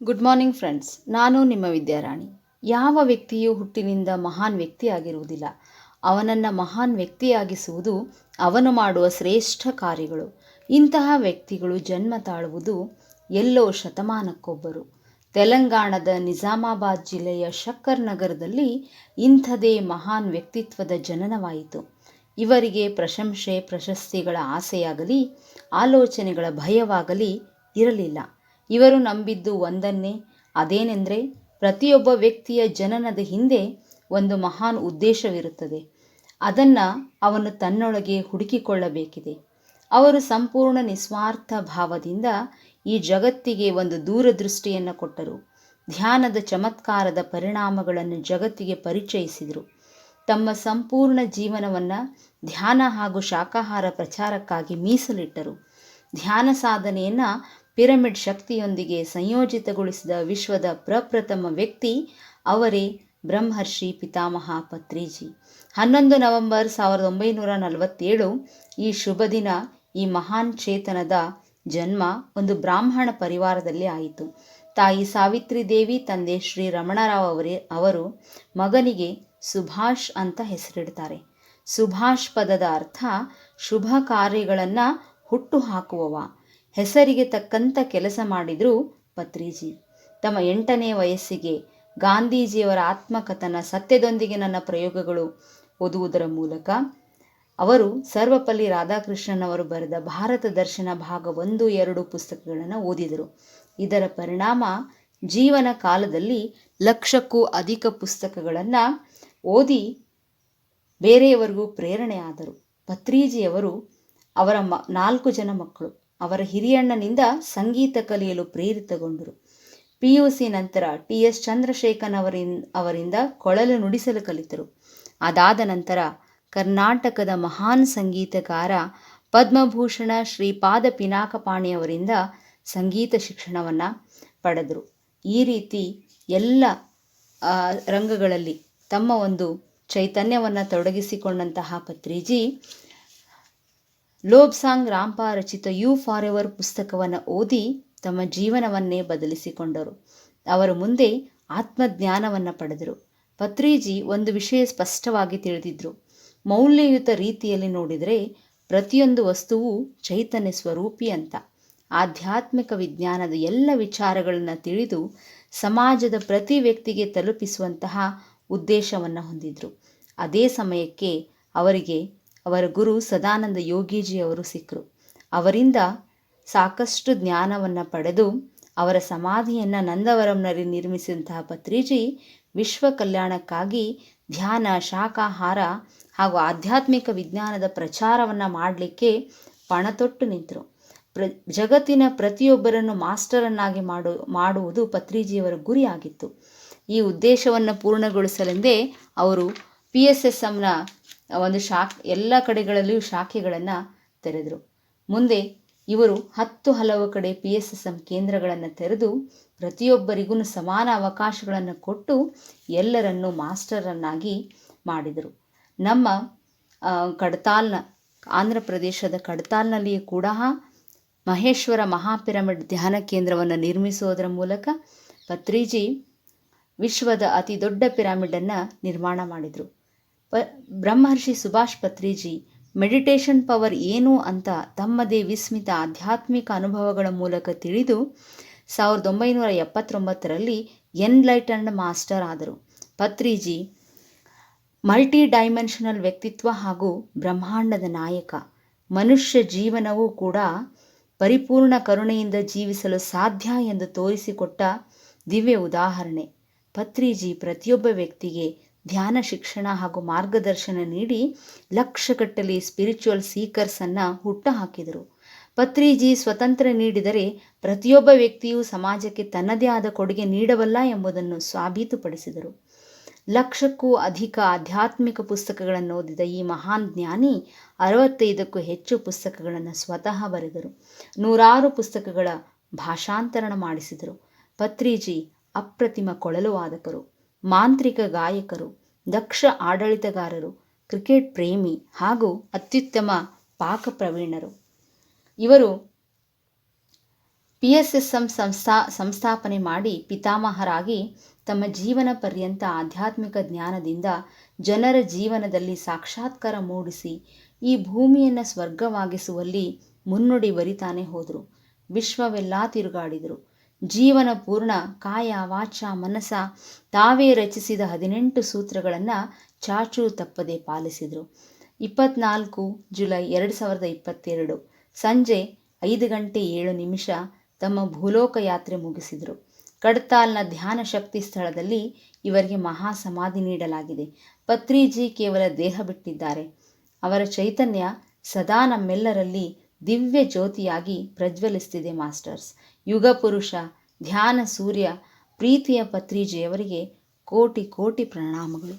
Good morning friends, ನಾನು ನಿಮ್ಮ ವಿದ್ಯಾರಾಣಿ. ಯಾವ ವ್ಯಕ್ತಿಯು ಹುಟ್ಟಿನಿಂದ ಮಹಾನ್ ವ್ಯಕ್ತಿಯಾಗಿರುವುದಿಲ್ಲ. ಅವನನ್ನು ಮಹಾನ್ ವ್ಯಕ್ತಿಯಾಗಿಸುವುದು ಅವನು ಮಾಡುವ ಶ್ರೇಷ್ಠ ಕಾರ್ಯಗಳು. ಇಂತಹ ವ್ಯಕ್ತಿಗಳು ಜನ್ಮ ತಾಳುವುದು ಎಲ್ಲೋ ಶತಮಾನಕ್ಕೊಬ್ಬರು. ತೆಲಂಗಾಣದ ನಿಜಾಮಾಬಾದ್ ಜಿಲ್ಲೆಯ ಶಕ್ಕರ್ ನಗರದಲ್ಲಿ ಇಂಥದೇ ಮಹಾನ್ ವ್ಯಕ್ತಿತ್ವದ ಜನನವಾಯಿತು. ಇವರಿಗೆ ಪ್ರಶಂಸೆ ಪ್ರಶಸ್ತಿಗಳ ಆಸೆಯಾಗಲಿ ಆಲೋಚನೆಗಳ ಭಯವಾಗಲಿ ಇರಲಿಲ್ಲ. ಇವರು ನಂಬಿದ್ದು ಒಂದನ್ನೇ, ಅದೇನೆಂದರೆ ಪ್ರತಿಯೊಬ್ಬ ವ್ಯಕ್ತಿಯ ಜನನದ ಹಿಂದೆ ಒಂದು ಮಹಾನ್ ಉದ್ದೇಶವಿರುತ್ತದೆ. ಅದನ್ನು ಅವನು ತನ್ನೊಳಗೆ ಹುಡುಕಿಕೊಳ್ಳಬೇಕಿದೆ. ಅವರು ಸಂಪೂರ್ಣ ನಿಸ್ವಾರ್ಥ ಭಾವದಿಂದ ಈ ಜಗತ್ತಿಗೆ ಒಂದು ದೂರದೃಷ್ಟಿಯನ್ನು ಕೊಟ್ಟರು. ಧ್ಯಾನದ ಚಮತ್ಕಾರದ ಪರಿಣಾಮಗಳನ್ನು ಜಗತ್ತಿಗೆ ಪರಿಚಯಿಸಿದರು. ತಮ್ಮ ಸಂಪೂರ್ಣ ಜೀವನವನ್ನು ಧ್ಯಾನ ಹಾಗೂ ಶಾಕಾಹಾರ ಪ್ರಚಾರಕ್ಕಾಗಿ ಮೀಸಲಿಟ್ಟರು. ಧ್ಯಾನ ಸಾಧನೆಯನ್ನು ಪಿರಮಿಡ್ ಶಕ್ತಿಯೊಂದಿಗೆ ಸಂಯೋಜಿತಗೊಳಿಸಿದ ವಿಶ್ವದ ಪ್ರಪ್ರಥಮ ವ್ಯಕ್ತಿ ಅವರೇ ಬ್ರಹ್ಮರ್ಷಿ ಪಿತಾಮಹ ಪತ್ರಿಜಿ. 11 ನವೆಂಬರ್ 1947 ಈ ಶುಭ ದಿನ. ಈ ಮಹಾನ್ ಚೇತನದ ಜನ್ಮ ಒಂದು ಬ್ರಾಹ್ಮಣ ಪರಿವಾರದಲ್ಲಿ ಆಯಿತು. ತಾಯಿ ಸಾವಿತ್ರಿ ದೇವಿ, ತಂದೆ ಶ್ರೀ ರಮಣರಾವ್ ಅವರು ಮಗನಿಗೆ ಸುಭಾಷ್ ಅಂತ ಹೆಸರಿಡ್ತಾರೆ. ಸುಭಾಷ್ ಪದದ ಅರ್ಥ ಶುಭ ಕಾರ್ಯಗಳನ್ನು ಹುಟ್ಟು ಹಾಕುವವ. ಹೆಸರಿಗೆ ತಕ್ಕಂಥ ಕೆಲಸ ಮಾಡಿದ್ರು ಪತ್ರಿಜಿ. ತಮ್ಮ 8ನೇ ವಯಸ್ಸಿಗೆ ಗಾಂಧೀಜಿಯವರ ಆತ್ಮಕಥನ ಸತ್ಯದೊಂದಿಗೆ ನನ್ನ ಪ್ರಯೋಗಗಳು ಓದುವುದರ ಮೂಲಕ ಅವರು ಸರ್ವಪಲ್ಲಿ ರಾಧಾಕೃಷ್ಣನ್ ಅವರು ಬರೆದ ಭಾರತ ದರ್ಶನ ಭಾಗ 1, 2 ಪುಸ್ತಕಗಳನ್ನು ಓದಿದರು. ಇದರ ಪರಿಣಾಮ ಜೀವನ ಕಾಲದಲ್ಲಿ 1,00,000ಕ್ಕೂ ಅಧಿಕ ಪುಸ್ತಕಗಳನ್ನು ಓದಿ ಬೇರೆಯವರಿಗೂ ಪ್ರೇರಣೆ ಆದರು. ಪತ್ರಿಜಿಯವರು ಅವರ 4 ಜನ ಮಕ್ಕಳು. ಅವರ ಹಿರಿಯಣ್ಣನಿಂದ ಸಂಗೀತ ಕಲಿಯಲು ಪ್ರೇರಿತಗೊಂಡರು. PUC ನಂತರ TS ಚಂದ್ರಶೇಖರ್ ಅವರಿಂದ ಕೊಳಲು ನುಡಿಸಲು ಕಲಿತರು. ಅದಾದ ನಂತರ ಕರ್ನಾಟಕದ ಮಹಾನ್ ಸಂಗೀತಗಾರ ಪದ್ಮಭೂಷಣ ಶ್ರೀಪಾದ ಪಿನಾಕಪಾಣಿಯವರಿಂದ ಸಂಗೀತ ಶಿಕ್ಷಣವನ್ನು ಪಡೆದರು. ಈ ರೀತಿ ಎಲ್ಲ ರಂಗಗಳಲ್ಲಿ ತಮ್ಮ ಒಂದು ಚೈತನ್ಯವನ್ನು ತೊಡಗಿಸಿಕೊಂಡಂತಹ ಪತ್ರಿಜಿ ಲೋಬ್ಸಾಂಗ್ ರಾಂಪಾ ರಚಿತ ಯು ಫಾರ್ ಎವರ್ ಪುಸ್ತಕವನ್ನು ಓದಿ ತಮ್ಮ ಜೀವನವನ್ನೇ ಬದಲಿಸಿಕೊಂಡರು. ಅವರು ಮುಂದೆ ಆತ್ಮಜ್ಞಾನವನ್ನು ಪಡೆದರು. ಪತ್ರಿಜಿ ಒಂದು ವಿಷಯ ಸ್ಪಷ್ಟವಾಗಿ ತಿಳಿದಿದ್ದರು. ಮೌಲ್ಯಯುತ ರೀತಿಯಲ್ಲಿ ನೋಡಿದರೆ ಪ್ರತಿಯೊಂದು ವಸ್ತುವು ಚೈತನ್ಯ ಸ್ವರೂಪಿ ಅಂತ. ಆಧ್ಯಾತ್ಮಿಕ ವಿಜ್ಞಾನದ ಎಲ್ಲ ವಿಚಾರಗಳನ್ನು ತಿಳಿದು ಸಮಾಜದ ಪ್ರತಿ ವ್ಯಕ್ತಿಗೆ ತಲುಪಿಸುವಂತಹ ಉದ್ದೇಶವನ್ನು ಹೊಂದಿದ್ರು. ಅದೇ ಸಮಯಕ್ಕೆ ಅವರಿಗೆ ಅವರ ಗುರು ಸದಾನಂದ ಯೋಗೀಜಿಯವರು ಸಿಕ್ಕರು. ಅವರಿಂದ ಸಾಕಷ್ಟು ಜ್ಞಾನವನ್ನು ಪಡೆದು ಅವರ ಸಮಾಧಿಯನ್ನು ನಂದವರಂನಲ್ಲಿ ನಿರ್ಮಿಸಿದಂತಹ ಪತ್ರಿಜಿ ವಿಶ್ವ ಕಲ್ಯಾಣಕ್ಕಾಗಿ ಧ್ಯಾನ, ಶಾಕಾಹಾರ ಹಾಗೂ ಆಧ್ಯಾತ್ಮಿಕ ವಿಜ್ಞಾನದ ಪ್ರಚಾರವನ್ನು ಮಾಡಲಿಕ್ಕೆ ಪಣತೊಟ್ಟು ನಿಂತರು. ಜಗತ್ತಿನ ಪ್ರತಿಯೊಬ್ಬರನ್ನು ಮಾಸ್ಟರನ್ನಾಗಿ ಮಾಡುವುದು ಪತ್ರಿಜಿಯವರ ಗುರಿಯಾಗಿತ್ತು. ಈ ಉದ್ದೇಶವನ್ನು ಪೂರ್ಣಗೊಳಿಸಲೆಂದೇ ಅವರು PSSMನ ಒಂದು ಎಲ್ಲ ಕಡೆಗಳಲ್ಲಿಯೂ ಶಾಖೆಗಳನ್ನು ತೆರೆದರು. ಮುಂದೆ ಇವರು 10 ಹಲವು ಕಡೆ PSSM ಕೇಂದ್ರಗಳನ್ನು ತೆರೆದು ಪ್ರತಿಯೊಬ್ಬರಿಗೂ ಸಮಾನ ಅವಕಾಶಗಳನ್ನು ಕೊಟ್ಟು ಎಲ್ಲರನ್ನೂ ಮಾಸ್ಟರನ್ನಾಗಿ ಮಾಡಿದರು. ನಮ್ಮ ಕಡತಾಲ್ನ ಆಂಧ್ರ ಪ್ರದೇಶದ ಕಡತಾಲ್ನಲ್ಲಿಯೂ ಕೂಡ ಮಹೇಶ್ವರ ಮಹಾಪಿರಮಿಡ್ ಧ್ಯಾನ ಕೇಂದ್ರವನ್ನು ನಿರ್ಮಿಸುವುದರ ಮೂಲಕ ಪತ್ರಿಜಿ ವಿಶ್ವದ ಅತಿ ದೊಡ್ಡ ಪಿರಮಿಡನ್ನು ನಿರ್ಮಾಣ ಮಾಡಿದರು. ಬ್ರಹ್ಮರ್ಷಿ ಸುಭಾಷ್ ಪತ್ರಿಜಿ ಮೆಡಿಟೇಷನ್ ಪವರ್ ಏನು ಅಂತ ತಮ್ಮದೇ ವಿಸ್ಮಿತ ಆಧ್ಯಾತ್ಮಿಕ ಅನುಭವಗಳ ಮೂಲಕ ತಿಳಿದು 1979ರಲ್ಲಿ ಎನ್ಲೈಟನ್ಡ್ ಮಾಸ್ಟರ್ ಆದರು. ಪತ್ರಿಜಿ ಮಲ್ಟಿ ಡೈಮೆನ್ಷನಲ್ ವ್ಯಕ್ತಿತ್ವ ಹಾಗೂ ಬ್ರಹ್ಮಾಂಡದ ನಾಯಕ. ಮನುಷ್ಯ ಜೀವನವೂ ಕೂಡ ಪರಿಪೂರ್ಣ ಕರುಣೆಯಿಂದ ಜೀವಿಸಲು ಸಾಧ್ಯ ಎಂದು ತೋರಿಸಿಕೊಟ್ಟ ದಿವ್ಯ ಉದಾಹರಣೆ. ಪತ್ರಿಜಿ ಪ್ರತಿಯೊಬ್ಬ ವ್ಯಕ್ತಿಗೆ ಧ್ಯಾನ ಶಿಕ್ಷಣ ಹಾಗೂ ಮಾರ್ಗದರ್ಶನ ನೀಡಿ ಲಕ್ಷಗಟ್ಟಲೆ ಸ್ಪಿರಿಚುವಲ್ ಸೀಕರ್ಸನ್ನು ಹುಟ್ಟುಹಾಕಿದರು. ಪತ್ರಿಜಿ ಸ್ವತಂತ್ರ ನೀಡಿದರೆ ಪ್ರತಿಯೊಬ್ಬ ವ್ಯಕ್ತಿಯೂ ಸಮಾಜಕ್ಕೆ ತನ್ನದೇ ಆದ ಕೊಡುಗೆ ನೀಡಬಲ್ಲ ಎಂಬುದನ್ನು ಸಾಬೀತುಪಡಿಸಿದರು. 1,00,000ಕ್ಕೂ ಅಧಿಕ ಆಧ್ಯಾತ್ಮಿಕ ಪುಸ್ತಕಗಳನ್ನು ಓದಿದ ಈ ಮಹಾನ್ ಜ್ಞಾನಿ 65ಕ್ಕೂ ಹೆಚ್ಚು ಪುಸ್ತಕಗಳನ್ನು ಸ್ವತಃ ಬರೆದರು. 100 ಪುಸ್ತಕಗಳ ಭಾಷಾಂತರಣ ಮಾಡಿಸಿದರು. ಪತ್ರಿಜಿ ಅಪ್ರತಿಮ ಕೊಳಲು ವಾದಕರು, ಮಾಂತ್ರಿಕ ಗಾಯಕರು, ದಕ್ಷ ಆಡಳಿತಗಾರರು, ಕ್ರಿಕೆಟ್ ಪ್ರೇಮಿ ಹಾಗೂ ಅತ್ಯುತ್ತಮ ಪಾಕ ಪ್ರವೀಣರು. ಇವರು PSSM ಸಂಸ್ಥಾಪನೆ ಮಾಡಿ ಪಿತಾಮಹರಾಗಿ ತಮ್ಮ ಜೀವನ ಪರ್ಯಂತ ಆಧ್ಯಾತ್ಮಿಕ ಜ್ಞಾನದಿಂದ ಜನರ ಜೀವನದಲ್ಲಿ ಸಾಕ್ಷಾತ್ಕಾರ ಮೂಡಿಸಿ ಈ ಭೂಮಿಯನ್ನು ಸ್ವರ್ಗವಾಗಿಸುವಲ್ಲಿ ಮುನ್ನುಡಿ ಬರಿತಾನೆ ಹೋದರು. ವಿಶ್ವವೆಲ್ಲ ತಿರುಗಾಡಿದರು. ಜೀವನ ಪೂರ್ಣ ಕಾಯ ವಾಚ ಮನಸ ತಾವೇ ರಚಿಸಿದ 18 ಸೂತ್ರಗಳನ್ನು ಚಾಚೂ ತಪ್ಪದೆ ಪಾಲಿಸಿದರು. 24 ಜುಲೈ 2022 ಸಂಜೆ 5:07 ತಮ್ಮ ಭೂಲೋಕ ಯಾತ್ರೆ ಮುಗಿಸಿದರು. ಕಡ್ತಾಲ್ನ ಧ್ಯಾನ ಶಕ್ತಿ ಸ್ಥಳದಲ್ಲಿ ಇವರಿಗೆ ಮಹಾ ಸಮಾಧಿ ನೀಡಲಾಗಿದೆ. ಪತ್ರಿಜಿ ಕೇವಲ ದೇಹ ಬಿಟ್ಟಿದ್ದಾರೆ. ಅವರ ಚೈತನ್ಯ ಸದಾ ನಮ್ಮೆಲ್ಲರಲ್ಲಿ ದಿವ್ಯ ಜ್ಯೋತಿಯಾಗಿ ಪ್ರಜ್ವಲಿಸ್ತಿದೆ ಮಾಸ್ಟರ್ಸ್. ಯುಗ ಪುರುಷ ಧ್ಯಾನ ಸೂರ್ಯ ಪ್ರೀತಿಯ ಪತ್ರಿಜಿಯವರಿಗೆ ಕೋಟಿ ಕೋಟಿ ಪ್ರಣಾಮಗಳು.